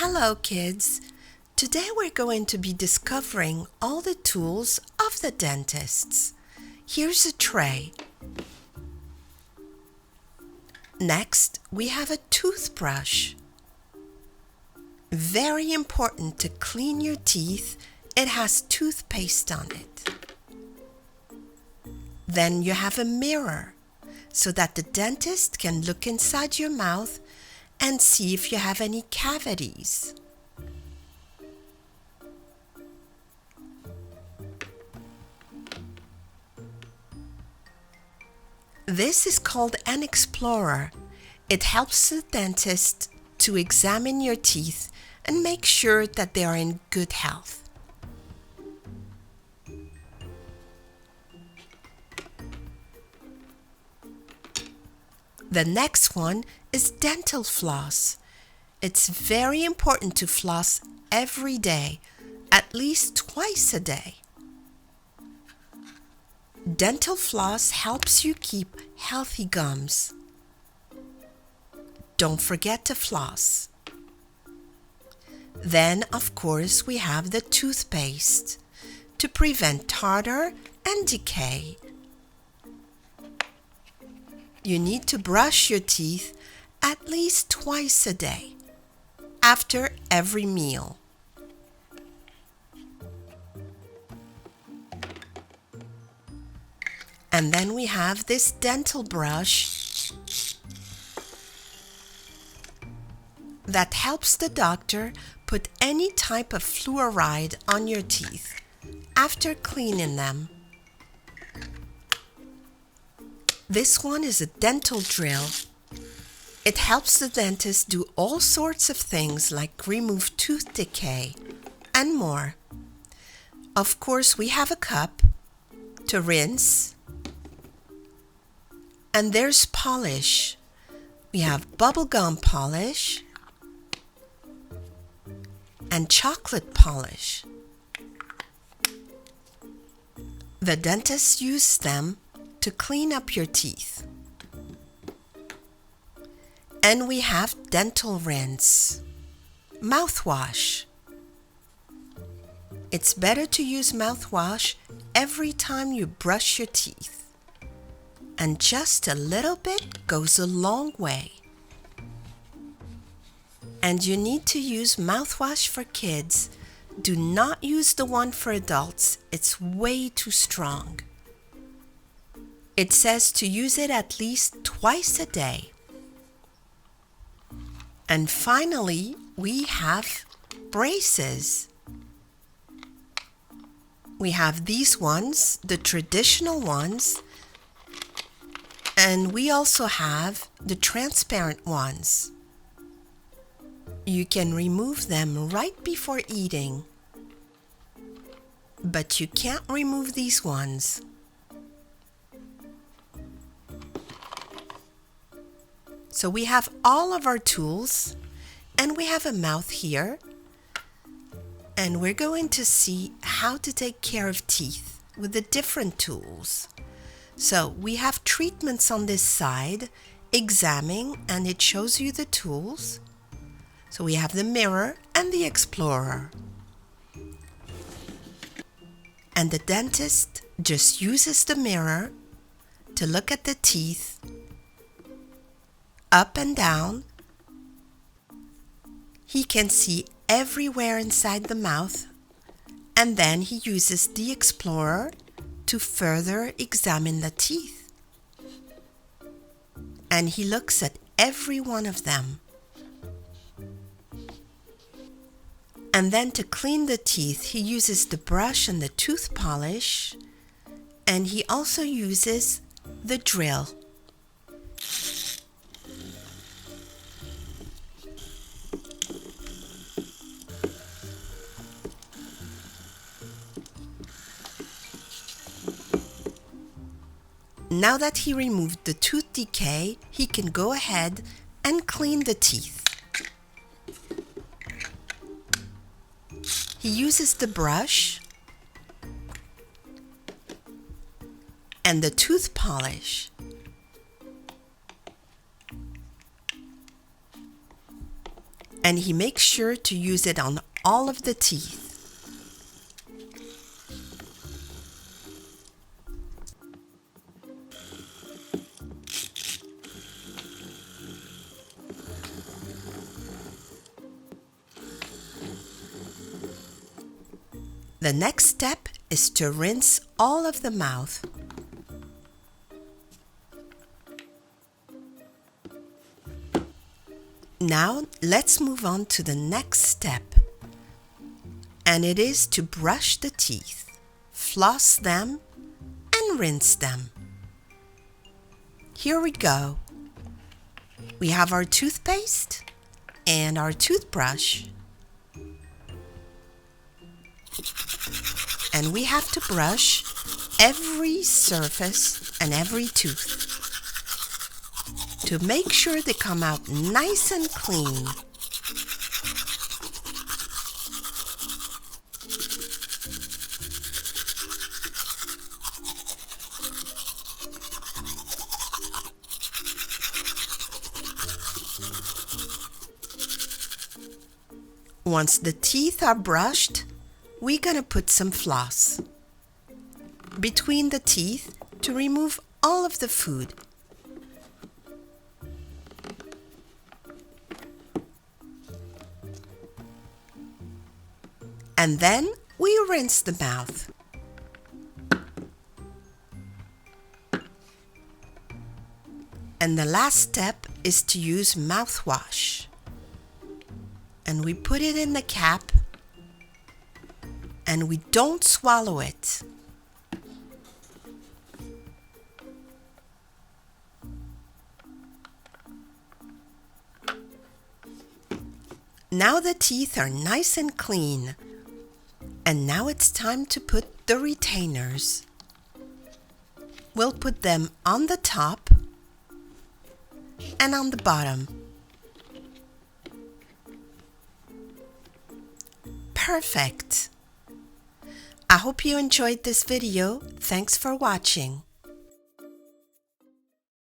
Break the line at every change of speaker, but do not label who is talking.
Hello kids! Today we're going to be discovering all the tools of the dentists. Here's a tray. Next, we have a toothbrush. Very important to clean your teeth. It has toothpaste on it. Then you have a mirror so that the dentist can look inside your mouth and see if you have any cavities. This is called an explorer. It helps the dentist to examine your teeth and make sure that they are in good health. The next one is dental floss. It's very important to floss every day, at least twice a day. Dental floss helps you keep healthy gums. Don't forget to floss. Then, of course, we have the toothpaste to prevent tartar and decay. You need to brush your teeth at least twice a day, after every meal. And then we have this dental brush that helps the doctor put any type of fluoride on your teeth after cleaning them. This one is a dental drill. It helps the dentist do all sorts of things like remove tooth decay and more. Of course, we have a cup to rinse. And there's polish. We have bubblegum polish and chocolate polish. The dentist uses them to clean up your teeth. And we have dental rinse, mouthwash. It's better to use mouthwash every time you brush your teeth. And just a little bit goes a long way. And you need to use mouthwash for kids. Do not use the one for adults. It's way too strong. It says to use it at least twice a day. And finally, we have braces. We have these ones, the traditional ones, and we also have the transparent ones. You can remove them right before eating, but you can't remove these ones. So we have all of our tools, and we have a mouth here, and we're going to see how to take care of teeth with the different tools. So we have treatments on this side, examining, and it shows you the tools. So we have the mirror and the explorer. And the dentist just uses the mirror to look at the teeth up and down. He can see everywhere inside the mouth, and then he uses the explorer to further examine the teeth. And he looks at every one of them. And then to clean the teeth, he uses the brush and the tooth polish, and he also uses the drill. Now that he removed the tooth decay, he can go ahead and clean the teeth. He uses the brush and the tooth polish. and he makes sure to use it on all of the teeth. The next step is to rinse all of the mouth. Now let's move on to the next step, and it is to brush the teeth, floss them, and rinse them. Here we go. We have our toothpaste and our toothbrush, and we have to brush every surface and every tooth to make sure they come out nice and clean. Once the teeth are brushed, we're gonna put some floss between the teeth to remove all of the food. And then we rinse the mouth. And the last step is to use mouthwash. And we put it in the cap, and we don't swallow it. Now the teeth are nice and clean. And now it's time to put the retainers. We'll put them on the top and on the bottom. Perfect. I hope you enjoyed this video. Thanks for watching.